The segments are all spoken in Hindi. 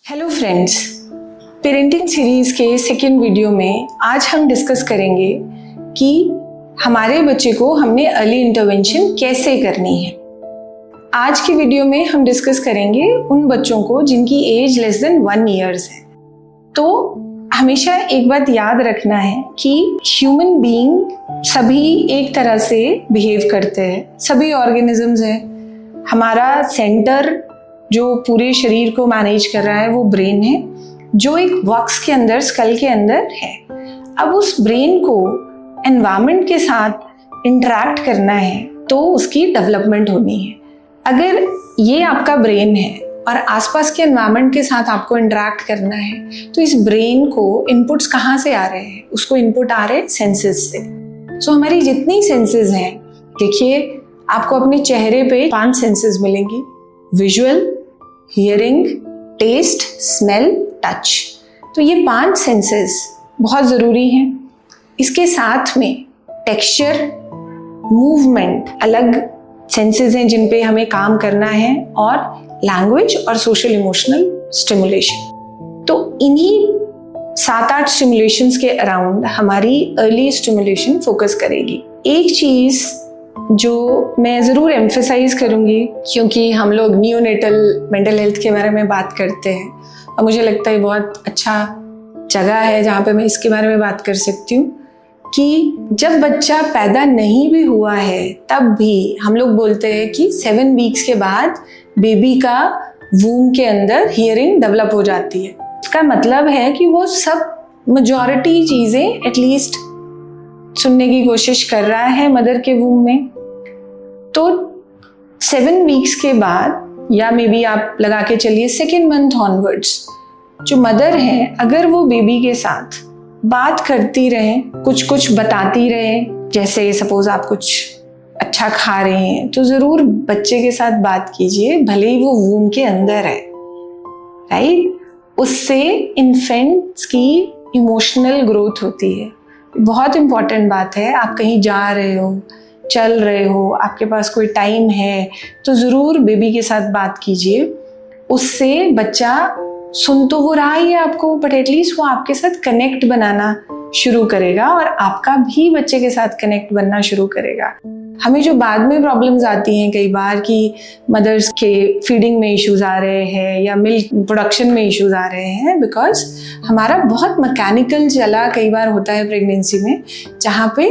हेलो फ्रेंड्स, पेरेंटिंग सीरीज के सेकेंड वीडियो में आज हम डिस्कस करेंगे कि हमारे बच्चे को हमने अर्ली इंटरवेंशन कैसे करनी है। आज की वीडियो में हम डिस्कस करेंगे उन बच्चों को जिनकी एज लेस देन 1 ईयर्स है। तो हमेशा एक बात याद रखना है कि ह्यूमन बीइंग सभी एक तरह से बिहेव करते हैं, सभी ऑर्गेनिजम्स हैं। हमारा सेंटर जो पूरे शरीर को मैनेज कर रहा है वो ब्रेन है, जो एक बॉक्स के अंदर, स्कल के अंदर है। अब उस ब्रेन को एनवायरनमेंट के साथ इंटरैक्ट करना है तो उसकी डेवलपमेंट होनी है। अगर ये आपका ब्रेन है और आसपास के एनवायरनमेंट के साथ आपको इंटरैक्ट करना है तो इस ब्रेन को इनपुट्स कहाँ से आ रहे हैं? उसको इनपुट आ रहे हैं सेंसेस से। सो हमारी जितनी सेंसेस हैं, देखिए आपको अपने चेहरे पे 5 सेंसेस मिलेंगी: visual, hearing, taste, smell, touch. तो ये 5 सेंसेस बहुत ज़रूरी हैं। इसके साथ में टेक्सचर, मूवमेंट अलग सेंसेस हैं जिन पे हमें काम करना है, और लैंग्वेज और सोशल इमोशनल स्टिमुलेशन। तो इन्हीं 7-8 स्टिमुलेशंस के अराउंड हमारी अर्ली स्टिमुलेशन फोकस करेगी। एक चीज़ जो मैं ज़रूर एम्फेसाइज करूँगी, क्योंकि हम लोग नियोनेटल मेंटल हेल्थ के बारे में बात करते हैं और मुझे लगता है बहुत अच्छा जगह है जहाँ पे मैं इसके बारे में बात कर सकती हूँ कि जब बच्चा पैदा नहीं भी हुआ है तब भी हम लोग बोलते हैं कि 7 वीक्स के बाद बेबी का वूम के अंदर हियरिंग डेवलप हो जाती है। इसका मतलब है कि वो सब मेजॉरिटी चीज़ें एटलीस्ट सुनने की कोशिश कर रहा है मदर के वूम में। तो 7 वीक्स के बाद, या मे बी आप लगा के चलिए 2nd मंथ ऑनवर्ड्स, जो मदर है अगर वो बेबी के साथ बात करती रहे, कुछ बताती रहे, जैसे सपोज आप कुछ अच्छा खा रहे हैं तो ज़रूर बच्चे के साथ बात कीजिए, भले ही वो वूम के अंदर है, राइट? उससे इन्फेंट्स की इमोशनल ग्रोथ होती है। बहुत इम्पॉर्टेंट बात है। आप कहीं जा रहे हो, चल रहे हो, आपके पास कोई टाइम है तो ज़रूर बेबी के साथ बात कीजिए। उससे बच्चा सुन तो वो रहा ही है आपको, बट एटलीस्ट वो आपके साथ कनेक्ट बनाना शुरू करेगा और आपका भी बच्चे के साथ कनेक्ट बनना शुरू करेगा। हमें जो बाद में प्रॉब्लम्स आती हैं कई बार कि मदर्स के फीडिंग में इश्यूज आ रहे हैं या मिल्क प्रोडक्शन में इश्यूज आ रहे हैं, बिकॉज हमारा बहुत मैकेनिकल चला कई बार होता है प्रेगनेंसी में, जहाँ पे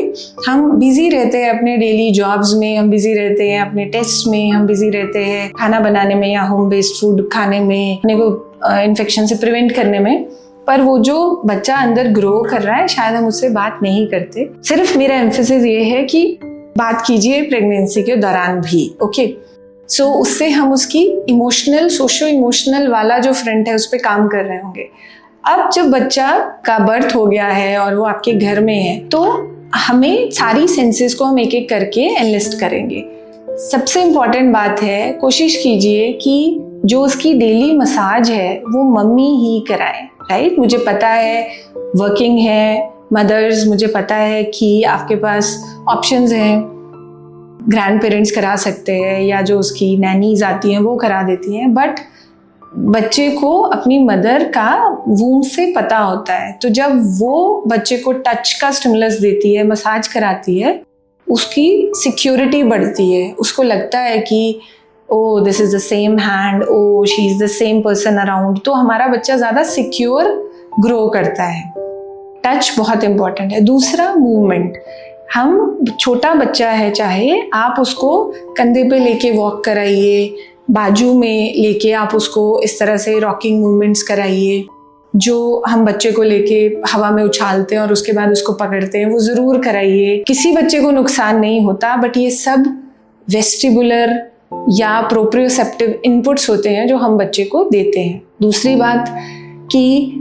हम बिजी रहते हैं अपने डेली जॉब्स में, हम बिजी रहते हैं अपने टेस्ट में, हम बिजी रहते हैं खाना बनाने में या होम बेस्ड फूड खाने में, अपने को इन्फेक्शन से प्रिवेंट करने में। पर वो जो बच्चा अंदर ग्रो कर रहा है शायद हम उससे बात नहीं करते। सिर्फ मेरा एम्फेसिस ये है कि बात कीजिए प्रेगनेंसी के दौरान भी, ओके? सो उससे हम उसकी इमोशनल, सोशो इमोशनल वाला जो फ्रंट है उस पर काम कर रहे होंगे। अब जब बच्चा का बर्थ हो गया है और वो आपके घर में है तो हमें सारी सेंसेस को हम एक एक करके एनलिस्ट करेंगे। सबसे इम्पॉर्टेंट बात है, कोशिश कीजिए कि जो उसकी डेली मसाज है वो मम्मी ही कराए, राइट? मुझे पता है वर्किंग है मदर्स, मुझे पता है कि आपके पास ऑप्शंस हैं, ग्रैंड पेरेंट्स करा सकते हैं या जो उसकी नैनीज आती हैं वो करा देती हैं, बट बच्चे को अपनी मदर का वूम से पता होता है। तो जब वो बच्चे को टच का स्टिमुलस देती है, मसाज कराती है, उसकी सिक्योरिटी बढ़ती है। उसको लगता है कि oh this is the same hand, oh she is the same person around. तो हमारा बच्चा ज़्यादा सिक्योर ग्रो करता है। टच बहुत इंपॉर्टेंट है। दूसरा, मूवमेंट। हम छोटा बच्चा है, चाहे आप उसको कंधे पे लेके वॉक कराइए, बाजू में लेके आप उसको इस तरह से रॉकिंग मूवमेंट्स कराइए, जो हम बच्चे को लेके हवा में उछालते हैं और उसके बाद उसको पकड़ते हैं, वो ज़रूर कराइए। किसी बच्चे को नुकसान नहीं होता, बट ये सब वेस्टिबुलर या प्रोप्रियोसेप्टिव इनपुट्स होते हैं जो हम बच्चे को देते हैं। दूसरी बात कि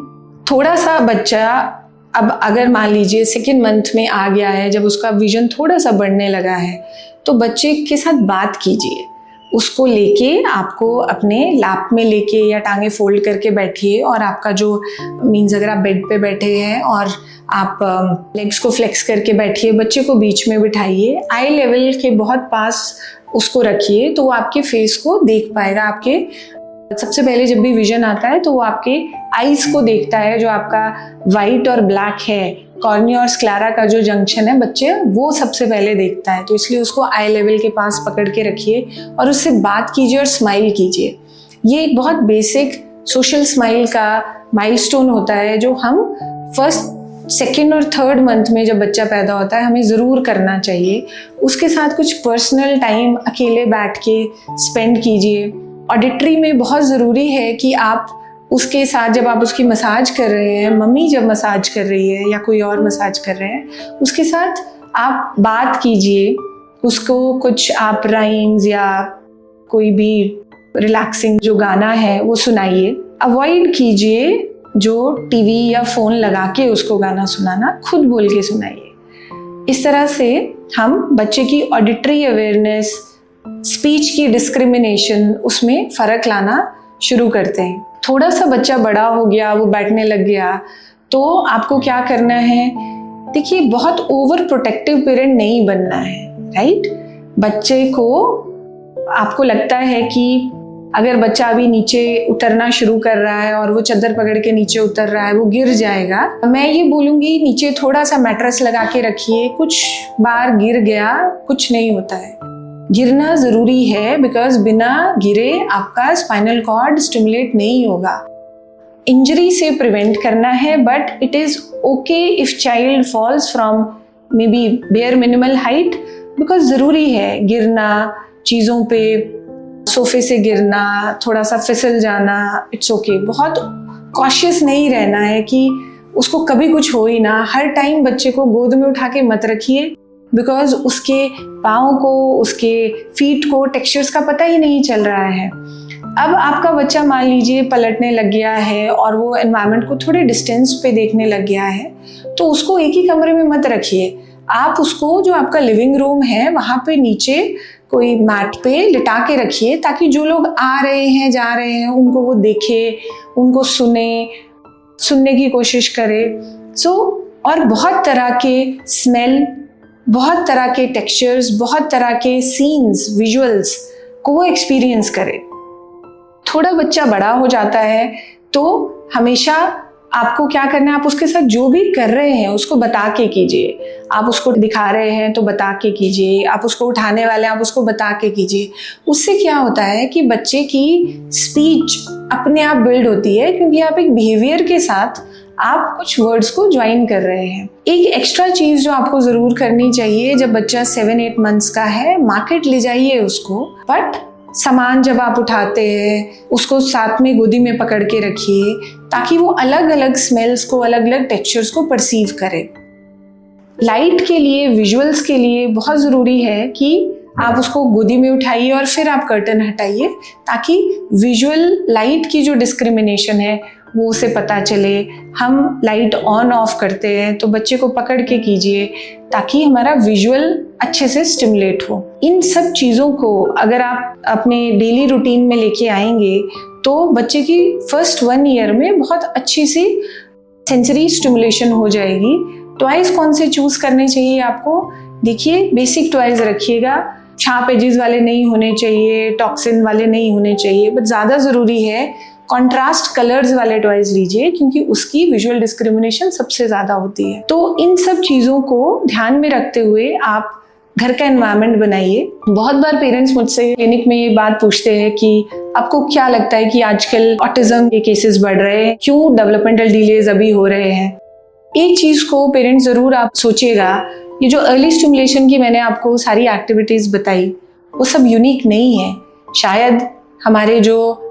थोड़ा सा बच्चा अब अगर मान लीजिए 2nd मंथ में आ गया है, जब उसका विजन थोड़ा सा बढ़ने लगा है, तो बच्चे के साथ बात कीजिए। उसको लेके आपको अपने लैप में लेके या टांगे फोल्ड करके बैठिए, और आपका जो मीन्स अगर आप बेड पे बैठे हैं और आप लेग्स को फ्लेक्स करके बैठिए, बच्चे को बीच में बिठाइए, आई लेवल के बहुत पास उसको रखिए, तो वो आपके फेस को देख पाएगा, आपके सबसे पहले जब भी विजन आता है तो वो आपके आईज को देखता है, जो आपका वाइट और ब्लैक है, कॉर्निया और स्क्लेरा का जो जंक्शन है बच्चे, वो सबसे पहले देखता है। तो इसलिए उसको आई लेवल के पास पकड़ के रखिए और उससे बात कीजिए और स्माइल कीजिए। ये एक बहुत बेसिक सोशल स्माइल का माइलस्टोन होता है जो हम फर्स्ट, सेकेंड और थर्ड मंथ में जब बच्चा पैदा होता है हमें ज़रूर करना चाहिए। उसके साथ कुछ पर्सनल टाइम अकेले बैठ के स्पेंड कीजिए। ऑडिटरी में बहुत ज़रूरी है कि आप उसके साथ, जब आप उसकी मसाज कर रहे हैं, मम्मी जब मसाज कर रही है या कोई और मसाज कर रहे हैं, उसके साथ आप बात कीजिए। उसको कुछ आप राइम्स या कोई भी रिलैक्सिंग जो गाना है वो सुनाइए। अवॉइड कीजिए जो टीवी या फ़ोन लगा के उसको गाना सुनाना, खुद बोल के सुनाइए। इस तरह से हम बच्चे की ऑडिटरी अवेयरनेस, स्पीच की डिस्क्रिमिनेशन, उसमें फ़र्क लाना शुरू करते हैं। थोड़ा सा बच्चा बड़ा हो गया, वो बैठने लग गया, तो आपको क्या करना है? देखिए, बहुत ओवर प्रोटेक्टिव पेरेंट नहीं बनना है, राइट? बच्चे को आपको लगता है कि अगर बच्चा अभी नीचे उतरना शुरू कर रहा है और वो चद्दर पकड़ के नीचे उतर रहा है, वो गिर जाएगा, मैं ये बोलूँगी नीचे थोड़ा सा मैट्रेस लगा के रखिए। कुछ बार गिर गया, कुछ नहीं होता है। गिरना ज़रूरी है, बिकॉज बिना गिरे आपका स्पाइनल कॉर्ड स्टिमुलेट नहीं होगा। इंजरी से प्रिवेंट करना है, but it is okay if child falls from maybe bare minimal height, because ज़रूरी है गिरना, चीज़ों पे, सोफे से गिरना, थोड़ा सा फिसल जाना, इट्स ओके। बहुत कॉशियस नहीं रहना है कि उसको कभी कुछ हो ही ना। हर टाइम बच्चे को गोद में उठा के मत रखिए, बिकॉज उसके पाँव को, उसके फीट को टेक्सचर्स का पता ही नहीं चल रहा है। अब आपका बच्चा मान लीजिए पलटने लग गया है और वो एनवायरनमेंट को थोड़े डिस्टेंस पे देखने लग गया है, तो उसको एक ही कमरे में मत रखिए। आप उसको, जो आपका लिविंग रूम है, वहाँ पे नीचे कोई मैट पे लिटा के रखिए, ताकि जो लोग आ रहे हैं, जा रहे हैं, उनको वो देखे, उनको सुनने की कोशिश करे। और बहुत तरह के स्मेल, बहुत तरह के टेक्सचर्स, बहुत तरह के सीन्स, विजुअल्स को वो एक्सपीरियंस करे। थोड़ा बच्चा बड़ा हो जाता है तो हमेशा आपको क्या करना है, आप उसके साथ जो भी कर रहे हैं उसको बता के कीजिए। आप उसको दिखा रहे हैं तो बता के कीजिए, आप उसको उठाने वाले हैं, आप उसको बता के कीजिए। उससे क्या होता है कि बच्चे की स्पीच अपने आप बिल्ड होती है, क्योंकि आप एक बिहेवियर के साथ आप कुछ वर्ड्स को ज्वाइन कर रहे हैं। एक एक्स्ट्रा चीज़ जो आपको ज़रूर करनी चाहिए, जब बच्चा 7-8 मंथ्स का है, मार्केट ले जाइए उसको, बट सामान जब आप उठाते हैं उसको साथ में गोदी में पकड़ के रखिए, ताकि वो अलग अलग स्मेल्स को, अलग अलग टेक्सचर्स को परसीव करे। लाइट के लिए, विजुअल्स के लिए बहुत ज़रूरी है कि आप उसको गोदी में उठाइए और फिर आप कर्टन हटाइए, ताकि विजुअल लाइट की जो डिस्क्रिमिनेशन है वो उसे पता चले। हम लाइट ऑन ऑफ करते हैं तो बच्चे को पकड़ के कीजिए, ताकि हमारा विजुअल अच्छे से स्टिमुलेट हो। इन सब चीज़ों को अगर आप अपने डेली रूटीन में लेके आएंगे तो बच्चे की फर्स्ट 1 ईयर में बहुत अच्छी सी सेंसरी स्टिमुलेशन हो जाएगी। टॉयज कौन से चूज करने चाहिए आपको? देखिए, बेसिक टॉयज रखिएगा, शार्प एजेस वाले नहीं होने चाहिए, टॉक्सिन वाले नहीं होने चाहिए, बट ज़्यादा ज़रूरी है कॉन्ट्रास्ट कलर्स वाले टॉयज लीजिए, क्योंकि उसकी विजुअल डिस्क्रिमिनेशन सबसे ज़्यादा होती है। तो इन सब चीज़ों को ध्यान में रखते हुए आप घर का एनवायरनमेंट बनाइए। बहुत बार पेरेंट्स मुझसे क्लिनिक में ये बात पूछते हैं कि आपको क्या लगता है कि आजकल ऑटिज्म के केसेस बढ़ रहे हैं, क्यों डेवलपमेंटल डिलेज अभी हो रहे हैं? एक चीज़ को पेरेंट्स ज़रूर आप सोचिएगा, ये जो अर्ली स्टिमुलेशन की मैंने आपको सारी एक्टिविटीज़ बताई, वो सब यूनिक नहीं है। शायद हमारे जो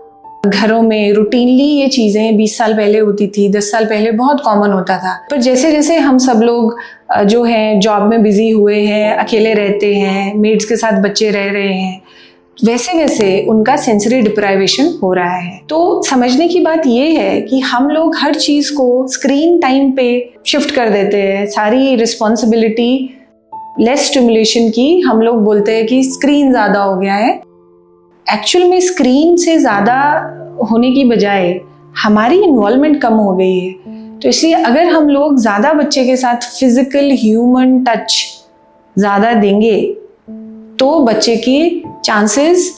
घरों में रूटीनली ये चीज़ें 20 साल पहले होती थी, 10 साल पहले बहुत कॉमन होता था, पर जैसे जैसे हम सब लोग जो हैं जॉब में बिजी हुए हैं, अकेले रहते हैं, मेड्स के साथ बच्चे रह रहे हैं, वैसे वैसे उनका सेंसरी डिप्राइवेशन हो रहा है। तो समझने की बात ये है कि हम लोग हर चीज़ को स्क्रीन टाइम पे शिफ्ट कर देते हैं। सारी रिस्पॉन्सिबिलिटी लेस स्टिमुलेशन की हम लोग बोलते हैं कि स्क्रीन ज़्यादा हो गया है। एक्चुअल में स्क्रीन से ज़्यादा होने की बजाय हमारी इन्वॉल्वमेंट कम हो गई है। तो इसलिए अगर हम लोग ज़्यादा बच्चे के साथ फिजिकल ह्यूमन टच ज़्यादा देंगे तो बच्चे के चांसेस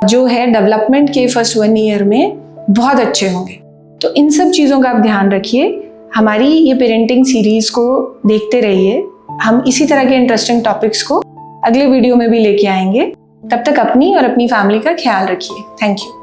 जो है डेवलपमेंट के फर्स्ट 1 ईयर में बहुत अच्छे होंगे। तो इन सब चीज़ों का आप ध्यान रखिए। हमारी ये पेरेंटिंग सीरीज को देखते रहिए। हम इसी तरह के इंटरेस्टिंग टॉपिक्स को अगले वीडियो में भी लेके आएंगे। तब तक अपनी और अपनी फैमिली का ख्याल रखिए। Thank you.